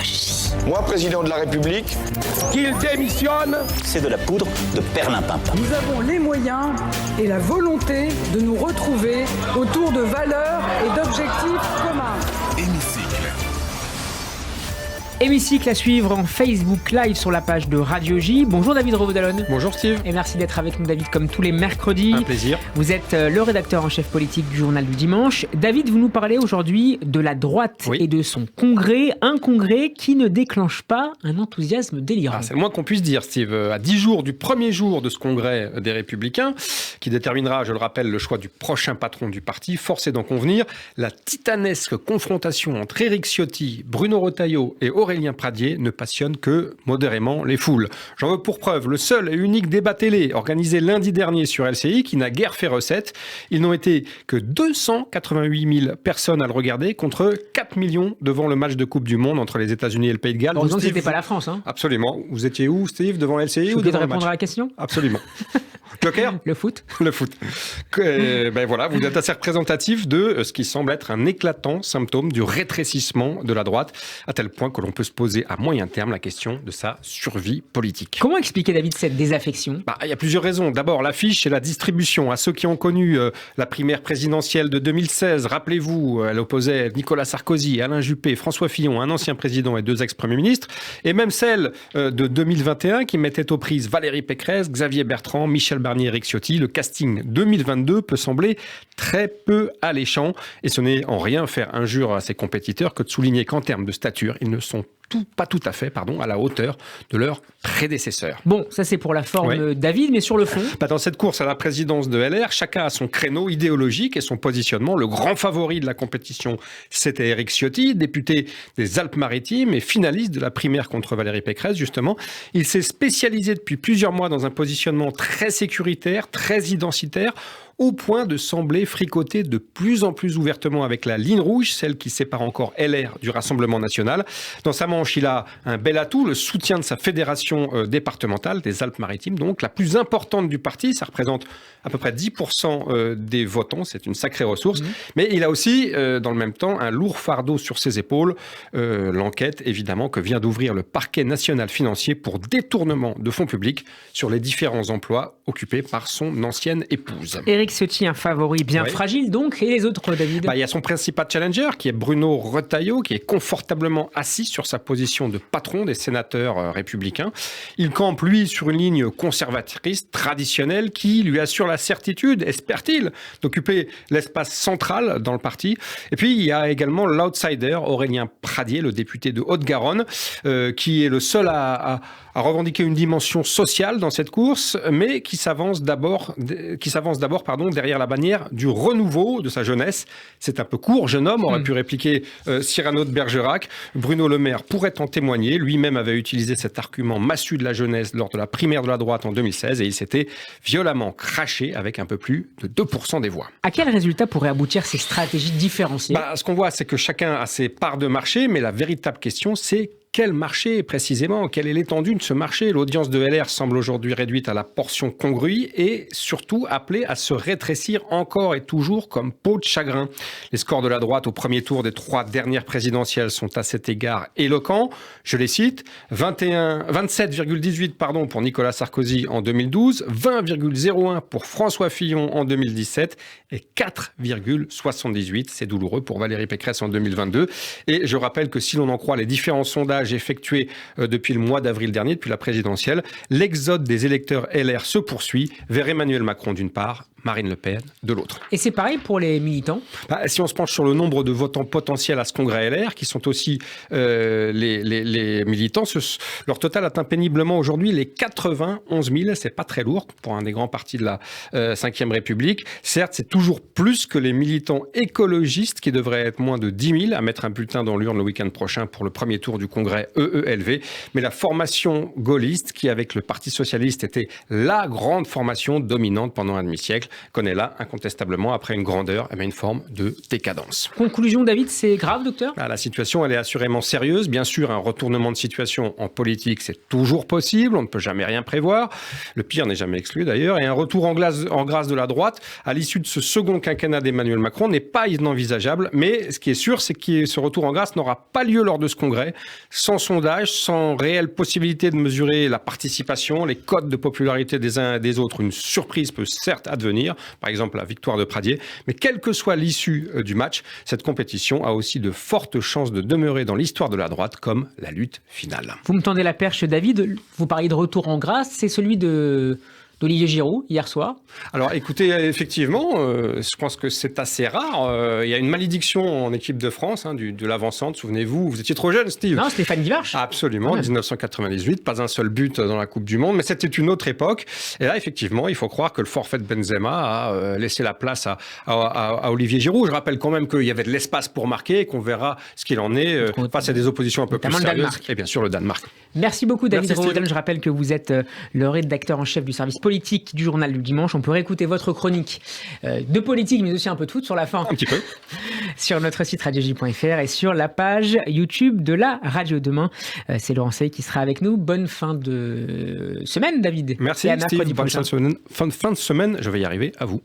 J. Moi, président de la République, qu'il démissionne. C'est de la poudre de perlimpinpin. Nous avons les moyens et la volonté de nous retrouver autour de valeurs et d'objectifs communs. Hémicycle à suivre en Facebook Live sur la page de Radio J. Bonjour David Revaud-Dallon. Bonjour Steve. Et merci d'être avec nous David comme tous les mercredis. Un plaisir. Vous êtes le rédacteur en chef politique du Journal du Dimanche. David, vous nous parlez aujourd'hui de la droite et de son congrès. Un congrès qui ne déclenche pas un enthousiasme délirant. C'est le moins qu'on puisse dire Steve. À 10 jours du premier jour de ce congrès des Républicains, qui déterminera, je le rappelle, le choix du prochain patron du parti, force est d'en convenir, la titanesque confrontation entre Éric Ciotti, Bruno Retailleau et Aurélien Pradié ne passionne que modérément les foules. J'en veux pour preuve le seul et unique débat télé organisé lundi dernier sur LCI qui n'a guère fait recette. Ils n'ont été que 288 000 personnes à le regarder contre 4 millions devant le match de Coupe du Monde entre les États-Unis et le Pays de Galles. Heureusement que c'était pas la France. Absolument. Vous étiez où, Steve, devant LCI ou devant le match ? Vous pouvez répondre à la question ? Absolument. Joker ? Le foot. Le foot. Ben voilà, vous êtes assez représentatif de ce qui semble être un éclatant symptôme du rétrécissement de la droite, à tel point que l'on peut se poser à moyen terme la question de sa survie politique. Comment expliquer, David, cette désaffection ? Il y a plusieurs raisons. D'abord, l'affiche et la distribution. À ceux qui ont connu la primaire présidentielle de 2016, rappelez-vous, elle opposait Nicolas Sarkozy, Alain Juppé, François Fillon, un ancien président et 2 ex-premiers ministres, et même celle de 2021 qui mettait aux prises Valérie Pécresse, Xavier Bertrand, Michel Barnier, Éric Ciotti. Le casting 2022 peut sembler très peu alléchant, et ce n'est en rien faire injure à ses compétiteurs que de souligner qu'en termes de stature, ils ne sont pas tout à fait à la hauteur de leurs prédécesseurs. Bon, ça c'est pour la forme, David, mais sur le fond... Dans cette course à la présidence de LR, chacun a son créneau idéologique et son positionnement. Le grand favori de la compétition, c'était Éric Ciotti, député des Alpes-Maritimes et finaliste de la primaire contre Valérie Pécresse, justement. Il s'est spécialisé depuis plusieurs mois dans un positionnement très sécuritaire, très identitaire, au point de sembler fricoter de plus en plus ouvertement avec la ligne rouge, celle qui sépare encore LR du Rassemblement national. Dans sa manche, il a un bel atout, le soutien de sa fédération départementale des Alpes-Maritimes, donc la plus importante du parti. Ça représente à peu près 10% des votants, c'est une sacrée ressource. Mais il a aussi, dans le même temps, un lourd fardeau sur ses épaules. L'enquête, évidemment, que vient d'ouvrir le parquet national financier pour détournement de fonds publics sur les différents emplois occupés par son ancienne épouse. Éric Ciotti, un favori bien fragile donc, et les autres, David ? Il y a son principal challenger qui est Bruno Retailleau, qui est confortablement assis sur sa position de patron des sénateurs républicains. Il campe, lui, sur une ligne conservatrice traditionnelle qui lui assure la certitude, espère-t-il, d'occuper l'espace central dans le parti. Et puis, il y a également l'outsider Aurélien Pradié, le député de Haute-Garonne, qui est le seul à revendiquer une dimension sociale dans cette course, mais qui s'avance d'abord derrière la bannière du renouveau de sa jeunesse. C'est un peu court, jeune homme, aurait pu répliquer Cyrano de Bergerac. Bruno Le Maire pourrait en témoigner. Lui-même avait utilisé cet argument massu de la jeunesse lors de la primaire de la droite en 2016 et il s'était violemment craché avec un peu plus de 2% des voix. À quel résultat pourraient aboutir ces stratégies différenciées ? Ce qu'on voit, c'est que chacun a ses parts de marché, mais la véritable question, c'est quel marché précisément ? Quelle est l'étendue de ce marché ? L'audience de LR semble aujourd'hui réduite à la portion congrue et surtout appelée à se rétrécir encore et toujours comme peau de chagrin. Les scores de la droite au premier tour des 3 dernières présidentielles sont à cet égard éloquents. Je les cite, 27,18 pour Nicolas Sarkozy en 2012, 20,01 pour François Fillon en 2017 et 4,78, c'est douloureux, pour Valérie Pécresse en 2022. Et je rappelle que si l'on en croit les différents sondages effectué depuis le mois d'avril dernier, depuis la présidentielle, l'exode des électeurs LR se poursuit vers Emmanuel Macron d'une part, Marine Le Pen de l'autre. Et c'est pareil pour les militants ? Si on se penche sur le nombre de votants potentiels à ce congrès LR, qui sont aussi les militants, leur total atteint péniblement aujourd'hui les 91 000. C'est pas très lourd pour un des grands partis de la Ve République. Certes, c'est toujours plus que les militants écologistes qui devraient être moins de 10 000 à mettre un bulletin dans l'urne le week-end prochain pour le premier tour du congrès EELV. Mais la formation gaulliste, qui avec le Parti socialiste était la grande formation dominante pendant un demi-siècle, connaît là, incontestablement, après une grandeur, une forme de décadence. Conclusion, David, c'est grave, docteur ? La situation, elle est assurément sérieuse. Bien sûr, un retournement de situation en politique, c'est toujours possible. On ne peut jamais rien prévoir. Le pire n'est jamais exclu, d'ailleurs. Et un retour en grâce de la droite, à l'issue de ce second quinquennat d'Emmanuel Macron, n'est pas inenvisageable. Mais ce qui est sûr, c'est que ce retour en grâce n'aura pas lieu lors de ce congrès, sans sondage, sans réelle possibilité de mesurer la participation, les codes de popularité des uns et des autres. Une surprise peut certes advenir, par exemple la victoire de Pradier, mais quelle que soit l'issue du match, cette compétition a aussi de fortes chances de demeurer dans l'histoire de la droite comme la lutte finale. Vous me tendez la perche, David. Vous parliez de retour en grâce, c'est celui d'Olivier Giroud, hier soir. Alors écoutez, effectivement, je pense que c'est assez rare. Il y a une malédiction en équipe de France, de l'avant-centre, souvenez-vous. Vous étiez trop jeune, Steve. Non, Stéphane Guivarch. Absolument, 1998, pas un seul but dans la Coupe du Monde, mais c'était une autre époque. Et là, effectivement, il faut croire que le forfait de Benzema a laissé la place à Olivier Giroud. Je rappelle quand même qu'il y avait de l'espace pour marquer et qu'on verra ce qu'il en est face à des oppositions un peu plus sérieuses. Et bien sûr, le Danemark. Merci beaucoup, David Revaudel. Je rappelle que vous êtes le rédacteur en chef du service politique du Journal du Dimanche. On peut réécouter votre chronique de politique, mais aussi un peu de foot sur la fin. Un petit peu. Sur notre site radioj.fr et sur la page YouTube de la Radio. Demain, c'est Laurent Sey qui sera avec nous. Bonne fin de semaine, David. Merci, Steve. Bonne fin de semaine. Je vais y arriver. À vous.